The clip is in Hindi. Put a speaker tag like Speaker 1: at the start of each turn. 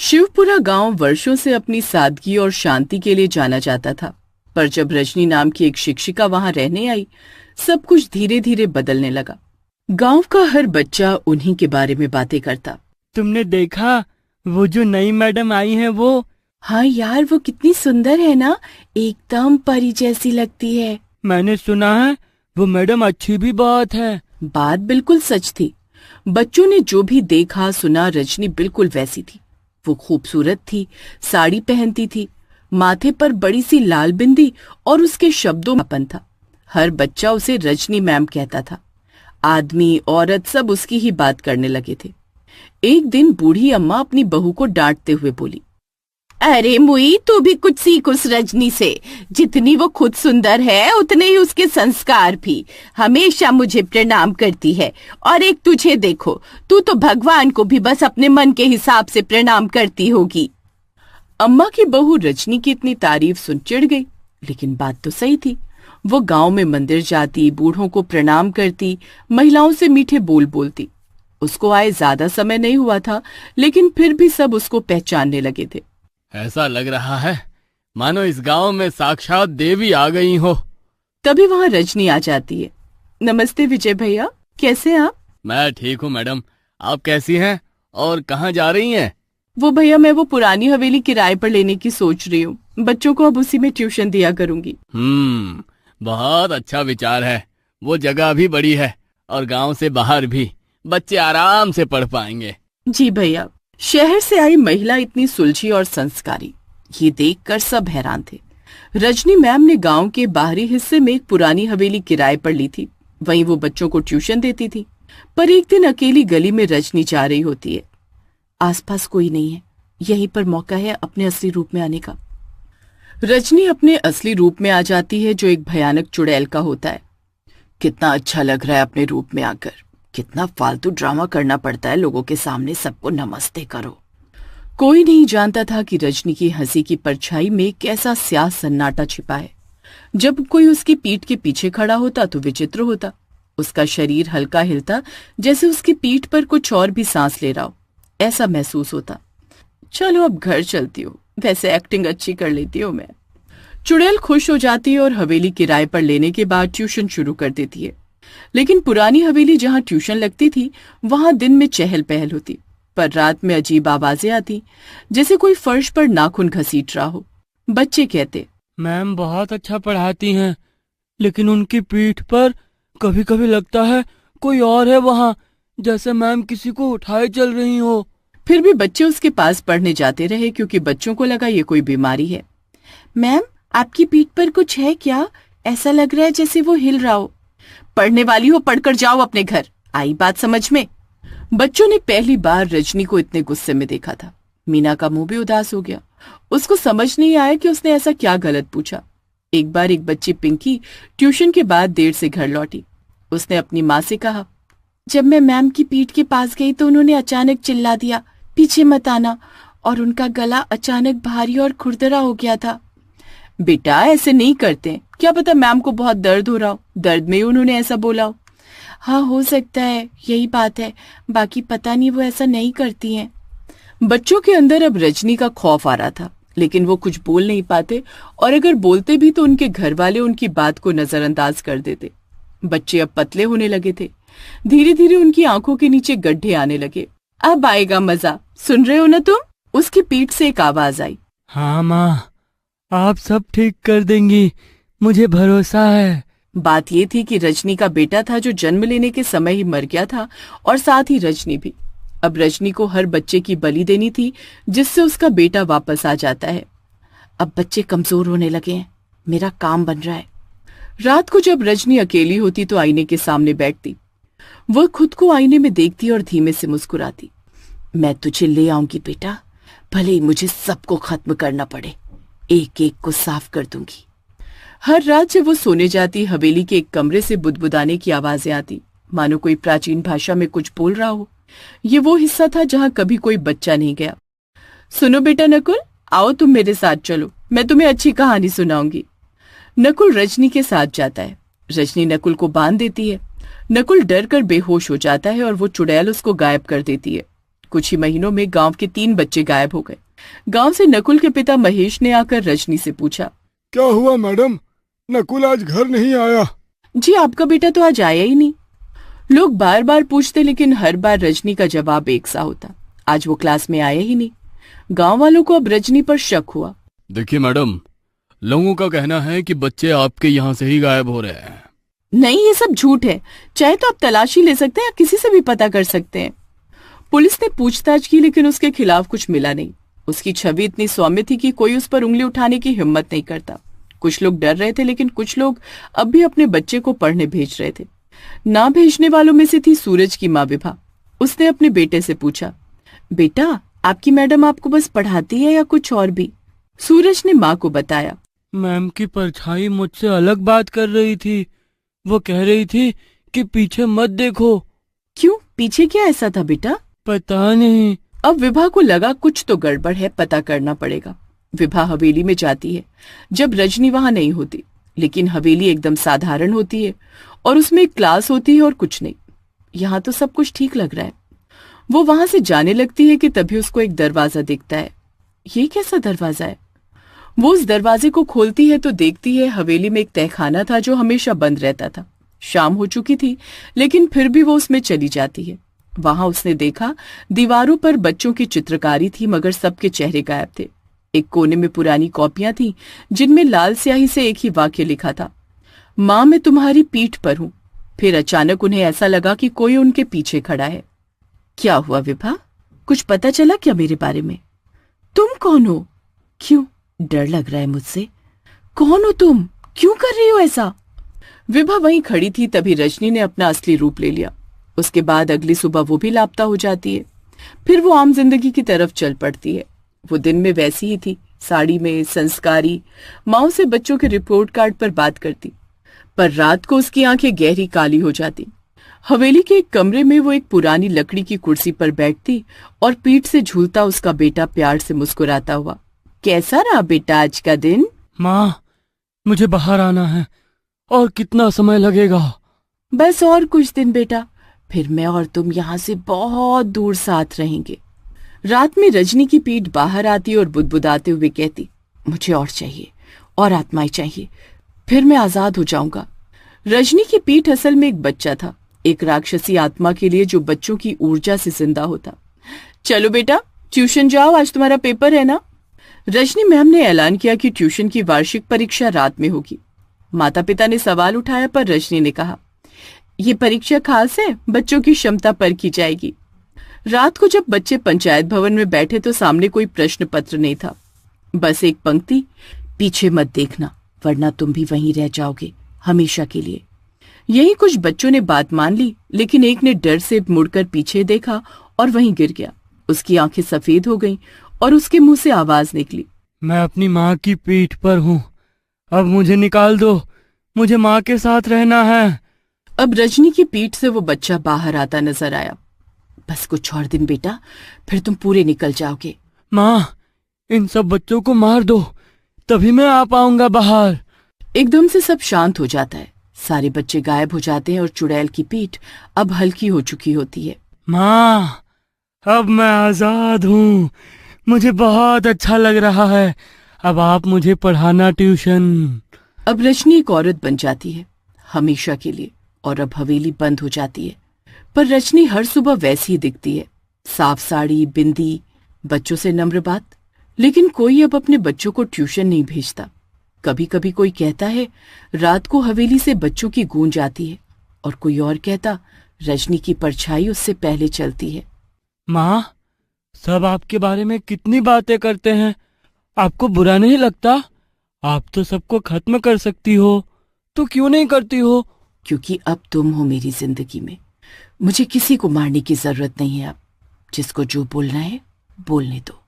Speaker 1: शिवपुरा गांव वर्षों से अपनी सादगी और शांति के लिए जाना जाता था, पर जब रजनी नाम की एक शिक्षिका वहां रहने आई, सब कुछ धीरे धीरे बदलने लगा। गांव का हर बच्चा उन्हीं के बारे में बातें करता।
Speaker 2: तुमने देखा वो जो नई मैडम आई है वो?
Speaker 1: हाँ यार, वो कितनी सुंदर है ना, एकदम परी जैसी लगती है।
Speaker 2: मैंने सुना है वो मैडम अच्छी भी बहुत है।
Speaker 1: बात बिल्कुल सच थी। बच्चों ने जो भी देखा सुना, रजनी बिल्कुल वैसी थी। वो खूबसूरत थी, साड़ी पहनती थी, माथे पर बड़ी सी लाल बिंदी और उसके शब्दों में अपन था। हर बच्चा उसे रजनी मैम कहता था। आदमी औरत सब उसकी ही बात करने लगे थे। एक दिन बूढ़ी अम्मा अपनी बहू को डांटते हुए बोली, अरे मुई, तू भी कुछ सीख उस रजनी से। जितनी वो खुद सुंदर है उतने ही उसके संस्कार भी। हमेशा मुझे प्रणाम करती है, और एक तुझे देखो, तू तो भगवान को भी बस अपने मन के हिसाब से प्रणाम करती होगी। अम्मा की बहू रजनी की इतनी तारीफ सुन चिढ़ गई, लेकिन बात तो सही थी। वो गांव में मंदिर जाती, बूढ़ों को प्रणाम करती, महिलाओं से मीठे बोल बोलती। उसको आए ज्यादा समय नहीं हुआ था, लेकिन फिर भी सब उसको पहचानने लगे थे।
Speaker 2: ऐसा लग रहा है मानो इस गांव में साक्षात देवी आ गई हो।
Speaker 1: तभी वहां रजनी आ जाती है। नमस्ते विजय भैया, कैसे आप?
Speaker 2: मैं ठीक हूँ मैडम, आप कैसी हैं और कहाँ जा रही हैं?
Speaker 1: वो भैया, मैं वो पुरानी हवेली किराए पर लेने की सोच रही हूँ। बच्चों को अब उसी में ट्यूशन दिया करूंगी।
Speaker 2: बहुत अच्छा विचार है। वो जगह भी बड़ी है और गांव से बाहर भी, बच्चे आराम से पढ़ पाएंगे।
Speaker 1: जी भैया। शहर से आई महिला इतनी सुलझी और संस्कारी, ये देखकर सब हैरान थे। रजनी मैम ने गांव के बाहरी हिस्से में एक पुरानी हवेली किराए पर ली थी। वहीं वो बच्चों को ट्यूशन देती थी। पर एक दिन अकेली गली में रजनी जा रही होती है। आसपास कोई नहीं है, यहीं पर मौका है अपने असली रूप में आने का। रजनी अपने असली रूप में आ जाती है, जो एक भयानक चुड़ैल का होता है। कितना अच्छा लग रहा है अपने रूप में आकर। कितना फालतू ड्रामा करना पड़ता है लोगों के सामने सबको नमस्ते करो। कोई नहीं जानता था कि रजनी की हंसी की परछाई में कैसा स्याह सन्नाटा छिपा है। जब कोई उसकी पीठ के पीछे खड़ा होता तो विचित्र होता। उसका शरीर हल्का हिलता, जैसे उसकी पीठ पर कुछ और भी सांस ले रहा हो, ऐसा महसूस होता। चलो अब घर चलती हूँ, वैसे एक्टिंग अच्छी कर लेती हूँ मैं। चुड़ैल खुश हो जाती है और हवेली किराए पर लेने के बाद ट्यूशन शुरू कर देती है। लेकिन पुरानी हवेली जहां ट्यूशन लगती थी, वहां दिन में चहल पहल होती, पर रात में अजीब आवाजें आती, जैसे कोई फर्श पर नाखून घसीट रहा हो। बच्चे कहते,
Speaker 2: मैम बहुत अच्छा पढ़ाती हैं, लेकिन उनकी पीठ पर कभी कभी लगता है कोई और है वहाँ, जैसे मैम किसी को उठाए चल रही हो।
Speaker 1: फिर भी बच्चे उसके पास पढ़ने जाते रहे, क्योंकि बच्चों को लगा ये कोई बीमारी है। मैम, आपकी पीठ पर कुछ है क्या? ऐसा लग रहा है जैसे वो हिल रहा हो। पढ़ने वाली हो, पढ़कर जाओ अपने घर। आई बात समझ में? बच्चों ने पहली बार रजनी को इतने गुस्से में देखा था। मीना का मुंह भी उदास हो गया। उसको समझ नहीं आया कि उसने ऐसा क्या गलत पूछा। एक बार एक बच्ची पिंकी ट्यूशन के बाद देर से घर लौटी। उसने अपनी माँ से कहा, जब मैं मैम की पीठ के पास गई तो उन्होंने अचानक चिल्ला दिया, पीछे मत आना, और उनका गला अचानक भारी और खुरदरा हो गया था। बेटा, ऐसे नहीं करते, क्या पता मैम को बहुत दर्द हो रहा हो, दर्द में ही उन्होंने ऐसा बोला हो। हाँ, हो सकता है, यही बात है, बाकी पता नहीं, वो ऐसा नहीं करती हैं। बच्चों के अंदर अब रजनी का खौफ आ रहा था, लेकिन वो कुछ बोल नहीं पाते, और अगर बोलते भी तो उनके घर वाले उनकी बात को नजरअंदाज कर देते। बच्चे अब पतले होने लगे थे। धीरे धीरे उनकी आंखों के नीचे गड्ढे आने लगे। अब आएगा मजा, सुन रहे हो ना तुम? उसकी पीठ से एक आवाज आई।
Speaker 2: हाँ माँ, आप सब ठीक कर देंगी, मुझे भरोसा है।
Speaker 1: बात ये थी कि रजनी का बेटा था जो जन्म लेने के समय ही मर गया था, और साथ ही रजनी भी। अब रजनी को हर बच्चे की बलि देनी थी, जिससे उसका बेटा वापस आ जाता है। अब बच्चे कमजोर होने लगे हैं, मेरा काम बन रहा है। रात को जब रजनी अकेली होती तो आईने के सामने बैठती। वह खुद को आईने में देखती और धीमे से मुस्कुराती। मैं तुझे ले आऊंगी बेटा, भले ही मुझे सबको खत्म करना पड़े, एक एक को साफ कर दूंगी। हर रात जब वो सोने जाती, हवेली के एक कमरे से बुदबुदाने की आवाजें आती, मानो कोई प्राचीन भाषा में कुछ बोल रहा हो। ये वो हिस्सा था जहां कभी कोई बच्चा नहीं गया। सुनो बेटा नकुल, आओ तुम मेरे साथ चलो, मैं तुम्हें अच्छी कहानी सुनाऊंगी। नकुल रजनी के साथ जाता है। रजनी नकुल को बांध देती है। नकुल डर कर बेहोश हो जाता है और वो चुड़ैल उसको गायब कर देती है। कुछ ही महीनों में गांव के 3 बच्चे गायब हो गए। गांव से नकुल के पिता महेश ने आकर रजनी से पूछा,
Speaker 3: क्या हुआ मैडम, नकुल आज घर नहीं आया?
Speaker 1: जी आपका बेटा तो आज आया ही नहीं। लोग बार बार पूछते लेकिन हर बार रजनी का जवाब एक सा होता, आज वो क्लास में आया ही नहीं। गांव वालों को अब रजनी पर शक हुआ।
Speaker 2: देखिए मैडम, लोगों का कहना है कि बच्चे आपके यहाँ से ही गायब हो रहे हैं।
Speaker 1: नहीं, ये सब झूठ है। चाहे तो आप तलाशी ले सकते हैं या किसी से भी पता कर सकते हैं। पुलिस ने पूछताछ की लेकिन उसके खिलाफ कुछ मिला नहीं। उसकी छवि इतनी सौम्य थी कि कोई उस पर उंगली उठाने की हिम्मत नहीं करता। कुछ लोग डर रहे थे लेकिन कुछ लोग अब भी अपने बच्चे को पढ़ने भेज रहे थे। ना भेजने वालों में से थी सूरज की माँ विभा। उसने अपने बेटे से पूछा, बेटा आपकी मैडम आपको बस पढ़ाती है या कुछ और भी? सूरज ने माँ को बताया,
Speaker 2: मैम की परछाई मुझसे अलग बात कर रही थी। वो कह रही थी कि पीछे मत देखो।
Speaker 1: क्यों, पीछे क्या ऐसा था बेटा?
Speaker 2: पता नहीं।
Speaker 1: अब विभा को लगा कुछ तो गड़बड़ है, पता करना पड़ेगा। विभा हवेली में जाती है जब रजनी वहां नहीं होती, लेकिन हवेली एकदम साधारण होती है और उसमें एक क्लास होती है और कुछ नहीं। यहाँ तो सब कुछ ठीक लग रहा है। वो वहां से जाने लगती है कि तभी उसको एक दरवाजा दिखता है। ये कैसा दरवाजा है? वो उस दरवाजे को खोलती है तो देखती है हवेली में एक तहखाना था जो हमेशा बंद रहता था। शाम हो चुकी थी लेकिन फिर भी वो उसमें चली जाती है। वहां उसने देखा दीवारों पर बच्चों की चित्रकारी थी मगर सबके चेहरे गायब थे। एक कोने में पुरानी कॉपियां थीं जिनमें लाल स्याही से एक ही वाक्य लिखा था, माँ मैं तुम्हारी पीठ पर हूं। फिर अचानक उन्हें ऐसा लगा कि कोई उनके पीछे खड़ा है। क्या हुआ विभा, कुछ पता चला क्या मेरे बारे में? तुम कौन हो? क्यों डर लग रहा है मुझसे? कौन हो तुम? क्यों कर रही हो ऐसा? विभा वहीं खड़ी थी तभी रजनी ने अपना असली रूप ले लिया। उसके बाद अगली सुबह वो भी लापता हो जाती है। फिर वो आम जिंदगी की तरफ चल पड़ती है। वो दिन में वैसी ही थी, साड़ी में, संस्कारी, माँ से बच्चों के रिपोर्ट कार्ड पर बात करती। पर रात को उसकी आंखें गहरी काली हो जाती। हवेली के एक कमरे में वो एक पुरानी लकड़ी की कुर्सी पर बैठती और पीठ से झूलता उसका बेटा प्यार से मुस्कुराता हुआ। कैसा रहा बेटा आज का दिन?
Speaker 2: माँ, मुझे बाहर आना है। और कितना समय लगेगा?
Speaker 1: बस और कुछ दिन बेटा, फिर मैं और तुम यहाँ से बहुत दूर साथ रहेंगे। रात में रजनी की पीठ बाहर आती और बुदबुदाते हुए कहती, मुझे और चाहिए और आत्माएं चाहिए, फिर मैं आजाद हो जाऊंगा। रजनी की पीठ असल में एक बच्चा था, एक राक्षसी आत्मा के लिए जो बच्चों की ऊर्जा से जिंदा होता। चलो बेटा ट्यूशन जाओ, आज तुम्हारा पेपर है ना? रजनी मैम ने ऐलान किया कि ट्यूशन की वार्षिक परीक्षा रात में होगी। माता पिता ने सवाल उठाया पर रजनी ने कहा, ये परीक्षा खास है, बच्चों की क्षमता परखी जाएगी। रात को जब बच्चे पंचायत भवन में बैठे तो सामने कोई प्रश्न पत्र नहीं था, बस एक पंक्ति, पीछे मत देखना वरना तुम भी वहीं रह जाओगे हमेशा के लिए। यही कुछ बच्चों ने बात मान ली लेकिन एक ने डर से मुड़कर पीछे देखा और वहीं गिर गया। उसकी आंखें सफेद हो गईं और उसके मुंह से आवाज निकली,
Speaker 2: मैं अपनी माँ की पीठ पर हूँ, अब मुझे निकाल दो, मुझे माँ के साथ रहना है।
Speaker 1: अब रजनी की पीठ से वो बच्चा बाहर आता नजर आया। बस कुछ और दिन बेटा, फिर तुम पूरे निकल जाओगे।
Speaker 2: माँ, इन सब बच्चों को मार दो, तभी मैं आ पाऊंगा बाहर।
Speaker 1: एकदम से सब शांत हो जाता है, सारे बच्चे गायब हो जाते हैं और चुड़ैल की पीठ अब हल्की हो चुकी होती है।
Speaker 2: माँ, अब मैं आजाद हूँ, मुझे बहुत अच्छा लग रहा है, अब आप मुझे पढ़ाना ट्यूशन।
Speaker 1: अब रजनी एक औरत बन जाती है हमेशा के लिए और अब हवेली बंद हो जाती है। पर रजनी हर सुबह वैसी ही दिखती है, साफ साड़ी, बिंदी, बच्चों से नम्र बात। लेकिन कोई अब अपने बच्चों को ट्यूशन नहीं भेजता। कभी कभी कोई कहता है रात को हवेली से बच्चों की गूंज आती है और कोई और कहता रजनी की परछाई उससे पहले चलती है।
Speaker 2: माँ, सब आपके बारे में कितनी बातें करते हैं, आपको बुरा नहीं लगता? आप तो सबको खत्म कर सकती हो, तो क्यों नहीं करती हो?
Speaker 1: क्योंकि अब तुम हो मेरी जिंदगी में, मुझे किसी को मारने की जरूरत नहीं है। अब जिसको जो बोलना है बोलने दो।